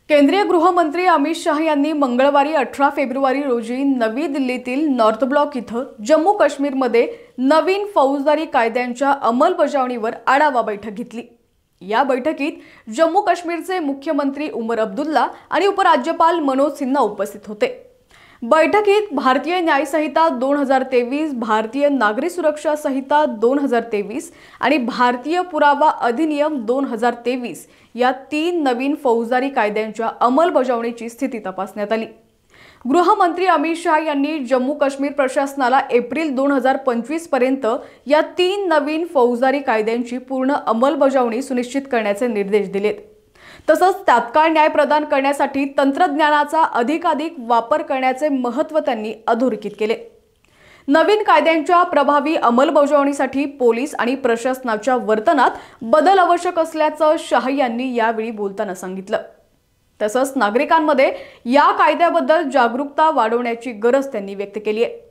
केंद्रीय गृहमंत्री अमित शाह यांनी मंगळवारी 18 फेब्रुवारी रोजी नवी दिल्लीतील नॉर्थ ब्लॉक इथं जम्मू काश्मीरमध्ये नवीन फौजदारी कायद्यांच्या अंमलबजावणीवर आढावा बैठक घेतली। या बैठकीत जम्मू काश्मीरचे मुख्यमंत्री उमर अब्दुल्ला आणि उपराज्यपाल मनोज सिन्हा उपस्थित होते। बैठकीत भारतीय न्याय संहिता 2023, भारतीय नागरी सुरक्षा संहिता 2023 आणि भारतीय पुरावा अधिनियम 2023 या 3 नवीन फौजदारी कायद्यांच्या अंमलबजावणीची स्थिती तपासण्यात आली। गृहमंत्री अमित शाह यांनी जम्मू काश्मीर प्रशासनाला एप्रिल 2025 पर्यंत या 3 नवीन फौजदारी कायद्यांची पूर्ण अंमलबजावणी सुनिश्चित करण्याचे निर्देश दिलेत। तसंच तात्काळ न्याय प्रदान करण्यासाठी तंत्रज्ञानाचा अधिकाधिक वापर करण्याचे महत्त्व त्यांनी अधोरेखित केले। नवीन कायद्यांच्या प्रभावी अंमलबजावणीसाठी पोलीस आणि प्रशासनाच्या वर्तनात बदल आवश्यक असल्याचं शाह यांनी यावेळी बोलताना सांगितलं। तसंच नागरिकांमध्ये या कायद्याबद्दल जागरूकता वाढवण्याची गरज त्यांनी व्यक्त केली आहे।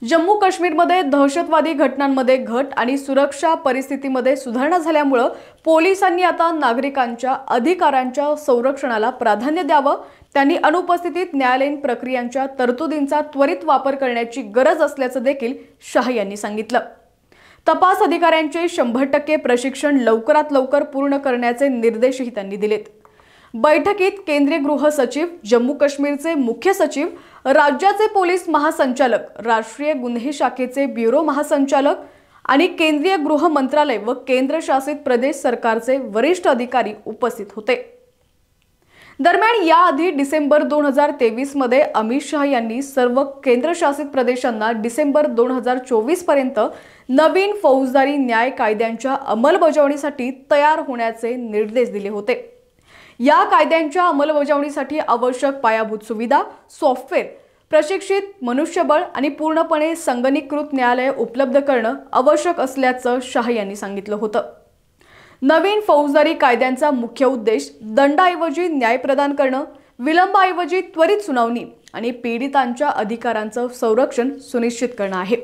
जम्मू काश्मीरमध्ये दहशतवादी घटनांमध्ये घट आणि सुरक्षा परिस्थितीमध्ये सुधारणा झाल्यामुळे पोलिसांनी आता नागरिकांच्या अधिकारांच्या संरक्षणाला प्राधान्य द्यावं। त्यांनी अनुपस्थितीत न्यायालयीन प्रक्रियांच्या तरतुदींचा त्वरित वापर करण्याची गरज असल्याचं देखील शाह यांनी सांगितलं। तपास अधिकाऱ्यांचे 100% प्रशिक्षण लवकरात लवकर पूर्ण करण्याचे निर्देशही त्यांनी दिलेत। बैठकीत केंद्रीय गृह सचिव, जम्मू काश्मीरचे मुख्य सचिव, राज्याचे पोलीस महासंचालक, राष्ट्रीय गुन्हे शाखेचे ब्युरो महासंचालक आणि केंद्रीय गृह मंत्रालय व केंद्रशासित प्रदेश सरकारचे वरिष्ठ अधिकारी उपस्थित होते। दरम्यान याआधी डिसेंबर 2023 मध्ये अमित शाह यांनी सर्व केंद्रशासित प्रदेशांना डिसेंबर 2024 पर्यंत नवीन फौजदारी न्याय कायद्यांच्या अंमलबजावणीसाठी तयार होण्याचे निर्देश दिले होते। या कायद्यांच्या अंमलबजावणीसाठी आवश्यक पायाभूत सुविधा, सॉफ्टवेअर, प्रशिक्षित मनुष्यबळ आणि पूर्णपणे संगणकीकृत न्यायालय उपलब्ध करणं आवश्यक असल्याचं शाह यांनी सांगितलं होतं। नवीन फौजदारी कायद्यांचा मुख्य उद्देश दंडाऐवजी न्याय प्रदान करणं, विलंबाऐवजी त्वरित सुनावणी आणि पीडितांच्या अधिकारांचं संरक्षण सुनिश्चित करणं आहे।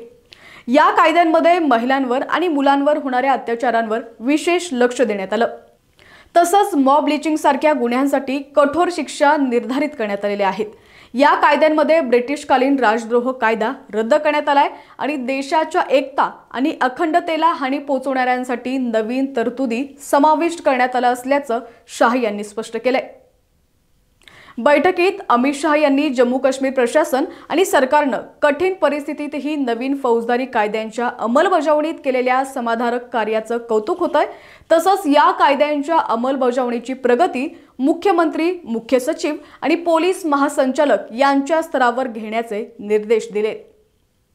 या कायद्यांमध्ये महिलांवर आणि मुलांवर होणाऱ्या अत्याचारांवर विशेष लक्ष देण्यात आलं। तसंच मॉब लिचिंग सारख्या गुन्ह्यांसाठी कठोर शिक्षा निर्धारित करण्यात आलेल्या आहेत। या कायद्यांमध्ये ब्रिटिशकालीन राजद्रोह कायदा रद्द करण्यात आलाय आणि देशाच्या एकता आणि अखंडतेला हानी पोहोचवणाऱ्यांसाठी नवीन तरतुदी समाविष्ट करण्यात आल्या असल्याचं शाह यांनी स्पष्ट केलंय। बैठकीत अमित शाह यांनी जम्मू काश्मीर प्रशासन आणि सरकारनं कठीण परिस्थितीतही नवीन फौजदारी कायद्यांच्या अंमलबजावणीत केलेल्या समाधारक कार्याचं कौतुक होतंय। तसंच या कायद्यांच्या अंमलबजावणीची प्रगती मुख्यमंत्री, मुख्य सचिव आणि पोलीस महासंचालक यांच्या स्तरावर घेण्याचे निर्देश दिले।